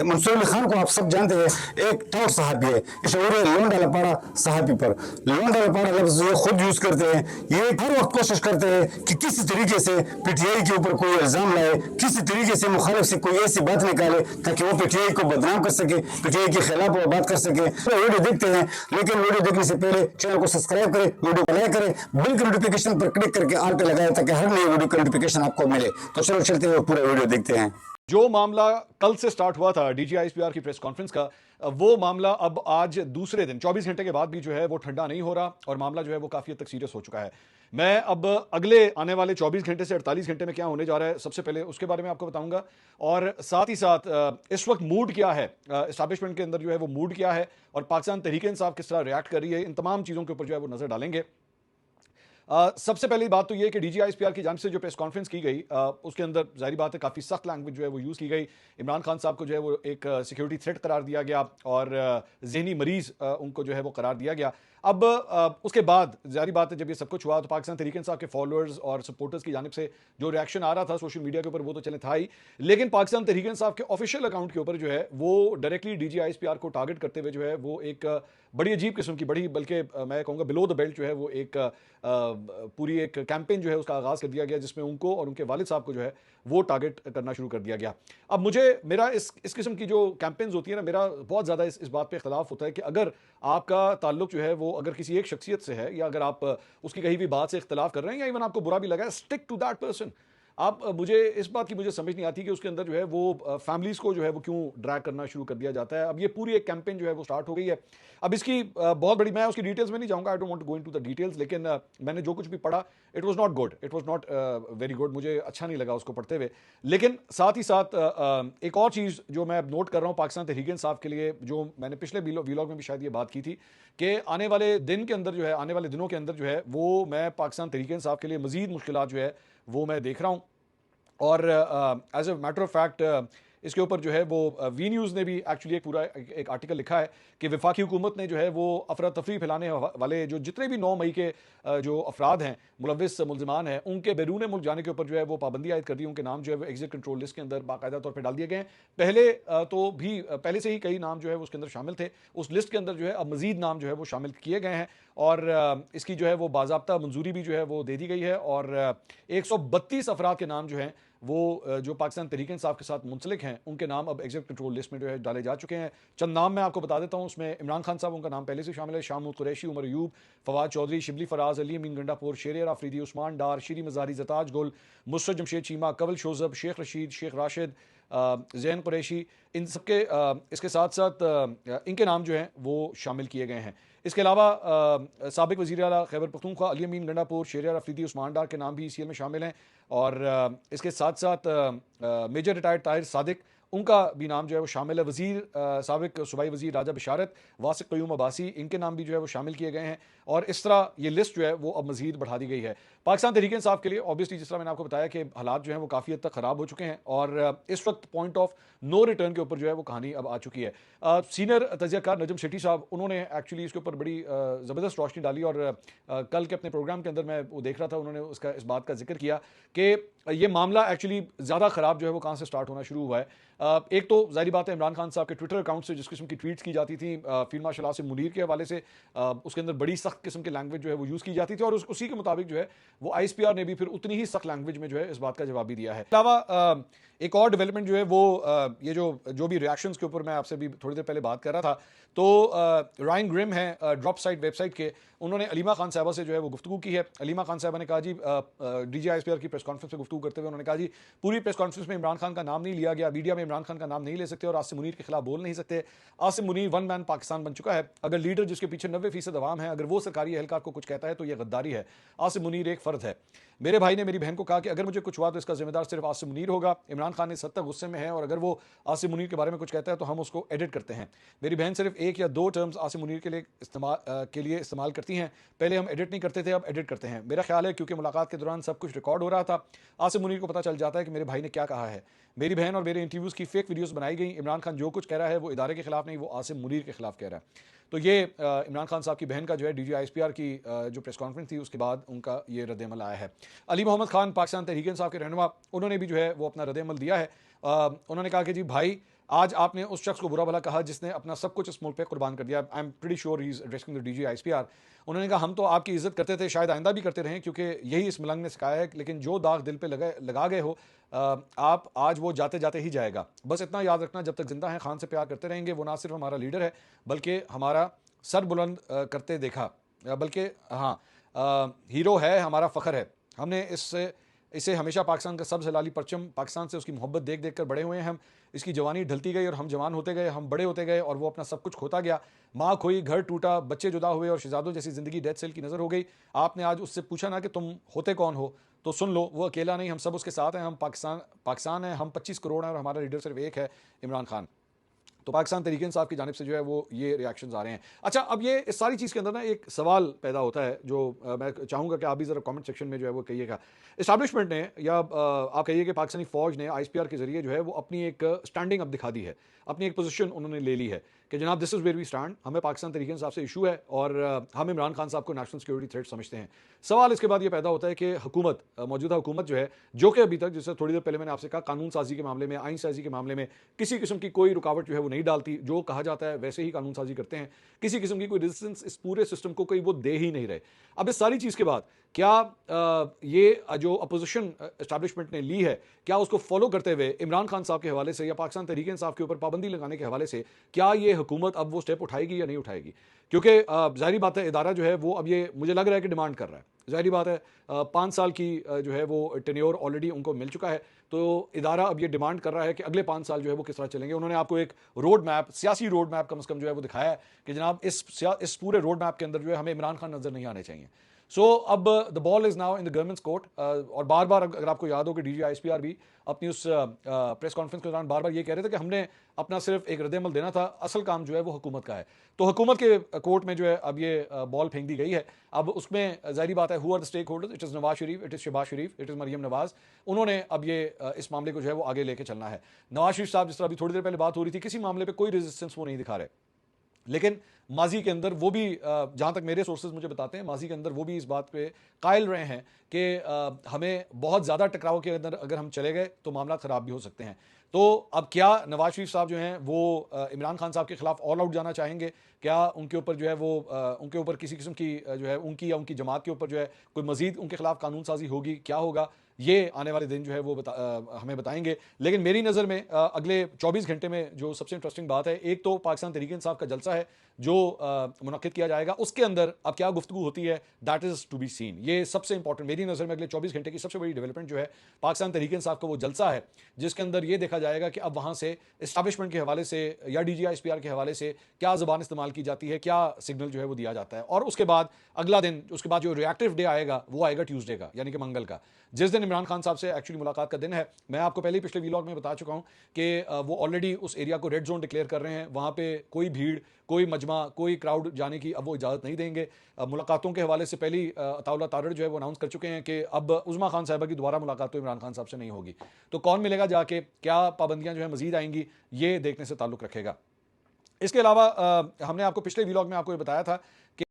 मंसूर अली खान को आप सब जानते हैं, एक टॉप सहाबी है। इसे लोन डाला पड़ा सहाबी पर लोन डाला पड़ा लफ्ज ये खुद यूज करते हैं। ये हर वक्त कोशिश करते हैं कि किसी तरीके से पीटीआई के ऊपर कोई इल्जाम लाए, किसी तरीके से मुखालिफ से कोई ऐसी बात निकाले ताकि वो पीटीआई को बदनाम कर सके, पीटीआई के खिलाफ वो बात कर सके। तो वीडियो देखते हैं, लेकिन वीडियो देखने से पहले चैनल को सब्सक्राइब करें, वीडियो को लाइक करें, बिल के नोटिफिकेशन पर क्लिक करके ऑल पे लगाएं ताकि हर नई वीडियो का नोटिफिकेशन आपको मिले। तो चलो चलते हुए पूरा वीडियो देखते हैं। जो मामला कल से स्टार्ट हुआ था डीजीआईएसपीआर की प्रेस कॉन्फ्रेंस का, वो मामला अब आज दूसरे दिन 24 घंटे के बाद भी जो है वो ठंडा नहीं हो रहा और मामला जो है वो काफी हद तक सीरियस हो चुका है। मैं अब अगले आने वाले 24 घंटे से 48 घंटे में क्या होने जा रहा है सबसे पहले उसके बारे में आपको बताऊंगा, और साथ ही साथ इस वक्त मूड क्या है, एस्टैब्लिशमेंट के अंदर जो है वो मूड क्या है और पाकिस्तान तहरीक इंसाफ किस तरह रिएक्ट कर रही है, इन तमाम चीज़ों के ऊपर जो है वो नजर डालेंगे। सबसे पहली बात तो ये कि डीजीआईएसपीआर की जानिब से जो प्रेस कॉन्फ्रेंस की गई, उसके अंदर जाहिर बात है काफ़ी सख्त लैंग्वेज जो है वो यूज़ की गई। इमरान खान साहब को जो है वो एक सिक्योरिटी थ्रेट करार दिया गया और जहनी मरीज उनको जो है वो करार दिया गया। अब उसके बाद जाहिर बात है जब ये सब कुछ हुआ तो पाकिस्तान तहरीक इंसाफ के फॉलोअर्स और सपोर्टर्स की जानिब से जो रिएक्शन आ रहा था सोशल मीडिया के ऊपर वो तो चले था ही, लेकिन पाकिस्तान तहरीक इंसाफ के ऑफिशियल अकाउंट के ऊपर जो है वो डायरेक्टली डीजीआईएसपीआर को टारगेट करते हुए जो है वो एक बड़ी अजीब किस्म की, बड़ी बल्कि मैं कहूँगा बिलो द बेल्ट जो है वो एक पूरी एक कैंपेन जो है उसका आगाज़ कर दिया गया जिसमें उनको और उनके वालिद साहब को जो है वो टारगेट करना शुरू कर दिया गया। अब मुझे मेरा इस किस्म की जो कैंपेन्स होती है ना, मेरा बहुत ज़्यादा इस बात पे इख्तलाफ होता है कि अगर आपका ताल्लुक जो है वो अगर किसी एक शख्सियत से है या अगर आप उसकी कहीं भी बात से इख्तलाफ कर रहे हैं या इवन आपको बुरा भी लगा है, स्टिक टू दैट पर्सन। आप मुझे इस बात की मुझे समझ नहीं आती कि उसके अंदर जो है वो फैमिलीज को जो है वो क्यों ड्रैग करना शुरू कर दिया जाता है। अब ये पूरी एक कैंपेन जो है वो स्टार्ट हो गई है। अब इसकी बहुत बड़ी, मैं उसकी डिटेल्स में नहीं जाऊंगा, I don't want to go into the details, लेकिन मैंने जो कुछ भी पढ़ा it was not good, it was not very good, मुझे अच्छा नहीं लगा उसको पढ़ते हुए। लेकिन साथ ही साथ एक और चीज़ जो मैं नोट कर रहा हूँ पाकिस्तान तहरीक इंसाफ के लिए, जो मैंने पिछले वीलॉग में भी शायद ये बात की थी कि आने वाले दिन के अंदर जो है, आने वाले दिनों के अंदर जो है वो मैं पाकिस्तान तहरीक इंसाफ के लिए मजीद मुश्किलात जो है वो मैं देख रहा हूँ। और as a matter of fact इसके ऊपर जो है वो वी न्यूज़ ने भी एक्चुअली एक पूरा एक आर्टिकल लिखा है कि वफाकी हुकूमत ने जो है वो अफरा तफरी फैलाने वाले जो जितने भी 9 मई के जो अफराद हैं, मुलविस मुलजमान हैं, उनके बैरून मुल्क जाने के ऊपर जो है वो पाबंदी आयद कर दी। उनके नाम जो है वो एग्जिट कंट्रोल लिस्ट के अंदर बाकायदा तौर पर डाल दिए गए हैं। पहले से ही कई नाम जो है वो उसके अंदर शामिल थे। उस लिस्ट के अंदर जो है अब मजीद नाम जो है वो शामिल किए गए हैं और इसकी जो है वो बाज़ाब्ता मंजूरी भी जो है वो दे दी गई है और 132 अफराद के नाम जो हैं वो जो पाकिस्तान तहरीक इंसाफ के साथ मुंसलिक हैं उनके नाम अब एग्जिट कंट्रोल लिस्ट में जो है डाले जा चुके हैं। चंद नाम मैं आपको बता देता हूँ, उसमें इमरान खान साहब उनका नाम पहले से शामिल है, शाह महमूद कुरैशी, उमर अयूब, फवाद चौधरी, शिबली फराज, अली अमीन गंडापुर, शेर आफरीदी, उस्मान डार, शीरी मजारी, जताज गुल, मुसरत जमशेद चीमा, कवल शोजब, शेख रशीद, शेख राशिद, जैन कुरैशी, इन सबके इसके साथ साथ इनके नाम जो हैं वो शामिल किए गए हैं। इसके अलावा साबिक वज़ीर आला खैबर पख्तूनख्वा अली अमीन गंडापुर, शेर आफरीदी, उस्मान डार के नाम भी ECL में शामिल हैं और इसके साथ साथ मेजर रिटायर्ड ताहिर सादिक, उनका भी नाम जो है वो शामिल है। वज़ीर साबिक सूबाई वज़ीर राजा बिशारत, वासिक क़य्यूम अब्बासी, इनके नाम भी जो है वो शामिल किए गए हैं और इस तरह ये लिस्ट जो है वो अब मज़ीद बढ़ा दी गई है। पाकिस्तान तहरीक इंसाफ के लिए ऑब्वियसली जिस तरह मैंने आपको बताया कि हालात जो हैं वो काफ़ी हद तक ख़राब हो चुके हैं और इस वक्त पॉइंट ऑफ नो रिटर्न के ऊपर जो है वो कहानी अब आ चुकी है। सीनियर तजियाकार नजम शेट्टी साहब, उन्होंने एक्चुअली इसके ऊपर बड़ी ज़बरदस्त रोशनी डाली और कल के अपने प्रोग्राम के अंदर मैं वो देख रहा था, उन्होंने उसका इस बात का जिक्र किया कि ये मामला एक्चुअली ज़्यादा ख़राब जो है वो कहाँ से स्टार्ट होना शुरू हुआ है। एक तो जाहिर बात है इमरान खान साहब के ट्विटर अकाउंट से जिस किस्म की ट्वीट्स की जाती थी फील्ड मार्शल आसिम मुनीर के हवाले से, उसके अंदर बड़ी सख्त किस्म की लैंग्वेज जो है वो यूज़ की जाती थी और उसी के मुताबिक जो है वो ISPR ने भी फिर उतनी ही सख्त लैंग्वेज में जो है इस बात का जवाब भी दिया है। अलावा एक और डेवलपमेंट जो है वो ये जो भी रिएक्शंस के ऊपर मैं आपसे भी थोड़ी देर पहले बात कर रहा था, तो रायन ग्रिम है ड्रॉप साइट वेबसाइट के, उन्होंने अलीमा खान साहबा से जो है वो गुफ्तगू की है। अलीमा खान साहबा ने कहा जी, DGISPR की प्रेस कॉन्फ्रेंस में गुफ्तगू करते हुए उन्होंने कहा जी पूरी प्रेस कॉन्फ्रेंस में इमरान खान का नाम नहीं लिया गया, मीडिया में इमरान खान का नाम नहीं ले सकते और आसिम मुनीर के खिलाफ बोल नहीं सकते। आसिम मुनीर वन मैन पाकिस्तान बन चुका है। अगर लीडर जिसके पीछे 90% अवाम है, अगर वो सरकारी एहलकार को कुछ कहता है तो यह गद्दारी है। आसिम मुनीर एक फ़र्द है। मेरे भाई ने मेरी बहन को कहा कि अगर मुझे कुछ हुआ तो इसका जिम्मेदार सिर्फ आसिम मुनीर होगा। इमरान खान इस हद तक गुस्से में है और अगर वो आसिम मुनीर के बारे में कुछ कहता है तो हम उसको एडिट करते हैं। मेरी बहन सिर्फ 1 या 2 टर्म्स आसिम मुनीर के लिए इस्तेमाल करती हैं। पहले हम एडिट नहीं करते थे, अब एडिट करते हैं। मेरा ख्याल है क्योंकि मुलाकात के दौरान सब कुछ रिकॉर्ड हो रहा था, आसिम मुनीर को पता चल जाता है कि मेरे भाई ने क्या कहा है। मेरी बहन और मेरे इंटरव्यूज़ की फेक वीडियोज़ बनाई गई। इमरान खान जो कुछ कह रहा है वो इदारे के खिलाफ नहीं, वो आसिम मुनीर के खिलाफ कह रहा है। तो ये इमरान खान साहब की बहन का जो है DGISPR की जो प्रेस कॉन्फ्रेंस थी उसके बाद उनका ये रद्द-ए-अमल आया है। अली मोहम्मद खान पाकिस्तान तहरीक इंसाफ के रहनुमा, उन्होंने भी जो है वो अपना रद्द-ए-अमल दिया है। उन्होंने कहा कि जी भाई, आज आपने उस शख्स को बुरा भला कहा जिसने अपना सब कुछ इस मुल्क पे कुर्बान कर दिया। I am pretty sure he is addressing the DGISPR। उन्होंने कहा हम तो आपकी इज्जत करते थे, शायद आइंदा भी करते रहें, क्योंकि यही इस मलंग ने सिखाया है, लेकिन जो दाग दिल पे लगा गए हो आप, आज वो जाते जाते ही जाएगा। बस इतना याद रखना, जब तक जिंदा हैं खान से प्यार करते रहेंगे। वो ना सिर्फ हमारा लीडर है बल्कि हमारा सर बुलंद करते देखा, बल्कि हाँ हीरो है, हमारा फ़ख्र है। हमने इसे हमेशा पाकिस्तान का सबसे लाली परचम, पाकिस्तान से उसकी मोहब्बत देख देख कर बड़े हुए हैं हम। इसकी जवानी ढलती गई और हम जवान होते गए, हम बड़े होते गए और वो अपना सब कुछ खोता गया। माँ खोई, घर टूटा, बच्चे जुदा हुए और शहजादों जैसी ज़िंदगी डेथ सेल की नज़र हो गई। आपने आज उससे पूछा ना कि तुम होते कौन हो, तो सुन लो, वो अकेला नहीं, हम सब उसके साथ हैं। हम पाकिस्तान हैं, हम 25 करोड़ हैं और हमारा लीडर सिर्फ एक है, इमरान खान। तो पाकिस्तान तहरीक इंसाफ की जानिब से जो है वो ये रिएक्शंस आ रहे हैं। अच्छा, अब ये इस सारी चीज़ के अंदर ना एक सवाल पैदा होता है जो मैं चाहूँगा कि आप भी ज़रा कमेंट सेक्शन में जो है वो कहिएगा। इस्टेब्लिशमेंट ने या आप कहिए कि पाकिस्तानी फ़ौज ने ISPR के ज़रिए जो है वो अपनी एक स्टैंडिंग अब दिखा दी है, अपनी एक पोजीशन उन्होंने ले ली है कि जनाब this is where we stand, हमें पाकिस्तान तहरीक इंसाफ से इशू है और हम इमरान खान साहब को नेशनल सिक्योरिटी थ्रेट समझते हैं। सवाल इसके बाद ये पैदा होता है कि हुकूमत, मौजूदा हुकूमत जो है, जो कि अभी तक, जैसे थोड़ी देर पहले मैंने आपसे कहा, कानून साजी के मामले में, आइन साजी के मामले में किसी किस्म की कोई रुकावट जो है वो नहीं डालती, जो कहा जाता है वैसे ही कानून साजी करते हैं, किसी किस्म की कोई रेजिस्टेंस इस पूरे सिस्टम को कोई वो दे ही नहीं रहे। अब इस सारी चीज़ के बाद क्या ये जो अपोजिशन एस्टैब्लिशमेंट ने ली है, क्या उसको फॉलो करते हुए इमरान खान साहब के हवाले से या पाकिस्तान तहरीक इंसाफ के ऊपर पाबंदी लगाने के हवाले से क्या ये हुकूमत अब वो स्टेप उठाएगी या नहीं उठाएगी? क्योंकि ज़ाहिरी बात है, इदारा जो है वो अब ये मुझे लग रहा है कि डिमांड कर रहा है। ज़ाहिरी बात है, 5 साल की जो है वो टेन्योर ऑलरेडी उनको मिल चुका है, तो इदारा अब ये डिमांड कर रहा है कि अगले 5 साल जो है वो किस तरह चलेंगे। उन्होंने आपको एक रोड मैप, सियासी रोड मैप कम से कम जो है वो दिखाया है कि जनाब इस पूरे रोड मैप के अंदर जो है हमें इमरान खान नजर नहीं आने चाहिए। सो अब the ball is now in the governments court. और बार बार अगर आपको याद हो कि DGISPR भी अपनी उस प्रेस कॉन्फ्रेंस के दौरान बार बार ये कह रहे थे कि हमने अपना सिर्फ एक रद्द-ए-अमल देना था, असल काम जो है वो हुकूमत का है। तो हुकूमत के कोर्ट में जो है अब ये बॉल फेंक दी गई है। अब उसमें ज़ाहिरी बात है, who are the stakeholders? It is Nawaz Sharif, it is Shahbaz Sharif, it is Maryam Nawaz. उन्होंने अब ये इस मामले को जो है वो आगे लेके चलना है। नवाज शरीफ साहब, जिस तरह अभी थोड़ी देर पहले बात हो रही थी, किसी मामले पर कोई रेजिस्टेंस वो नहीं दिखा रहे, लेकिन माजी के अंदर वो भी, जहाँ तक मेरे सोर्सेज मुझे बताते हैं, माजी के अंदर वो भी इस बात पे कायल रहे हैं कि हमें बहुत ज़्यादा टकराव के अंदर अगर हम चले गए तो मामला ख़राब भी हो सकते हैं। तो अब क्या नवाज शरीफ साहब जो हैं वो इमरान खान साहब के खिलाफ ऑल आउट जाना चाहेंगे? क्या उनके ऊपर जो है वो उनके ऊपर किसी किस्म की जो है उनकी या उनकी जमात के ऊपर जो है कोई मजीद उनके खिलाफ कानून साजी होगी? क्या होगा ये आने वाले दिन जो है वो हमें बताएंगे। लेकिन मेरी नज़र में अगले 24 घंटे में जो सबसे इंटरेस्टिंग बात है, एक तो पाकिस्तान तहरीक इंसाफ का जलसा है जो मुनक्किद किया जाएगा, उसके अंदर अब क्या गुफ्तगू होती है, that is to be seen. ये सबसे इंपॉर्टेंट मेरी नज़र में अगले 24 घंटे की सबसे बड़ी डेवलपमेंट जो है पाकिस्तान तहरीक इंसाफ का वो जलसा है, जिसके अंदर ये देखा जाएगा कि अब वहाँ से इस्टेब्लिशमेंट के हवाले से या DGISPR के हवाले से क्या ज़बान इस्तेमाल की जाती है, क्या सिग्नल जो है वो दिया जाता है। और उसके बाद अगला दिन, उसके बाद जो रिएक्टिव डे आएगा वो आएगा ट्यूसडे का, यानी कि मंगल का, जिस दिन इमरान खान साहब से एक्चुअली मुलाकात का दिन है। मैं आपको पहले ही पिछले वीलॉग में बता चुका हूँ कि वो ऑलरेडी उस एरिया को रेड जोन डिक्लेयर कर रहे हैं। वहाँ पे कोई भीड़, कोई मजमा, कोई क्राउड जाने की अब वो इजाज़त नहीं देंगे। मुलाकातों के हवाले से पहली अताउल्ला तारड़ जो है वो अनाउंस कर चुके हैं कि अब उज़मा खान साहबा की दोबारा मुलाकात तो इमरान खान साहब से नहीं होगी। तो कौन मिलेगा जाके, क्या पाबंदियाँ जो है मजीद आएंगी, ये देखने से ताल्लुक़ रखेगा। इसके अलावा हमने आपको पिछले वीलॉग में आपको ये बताया था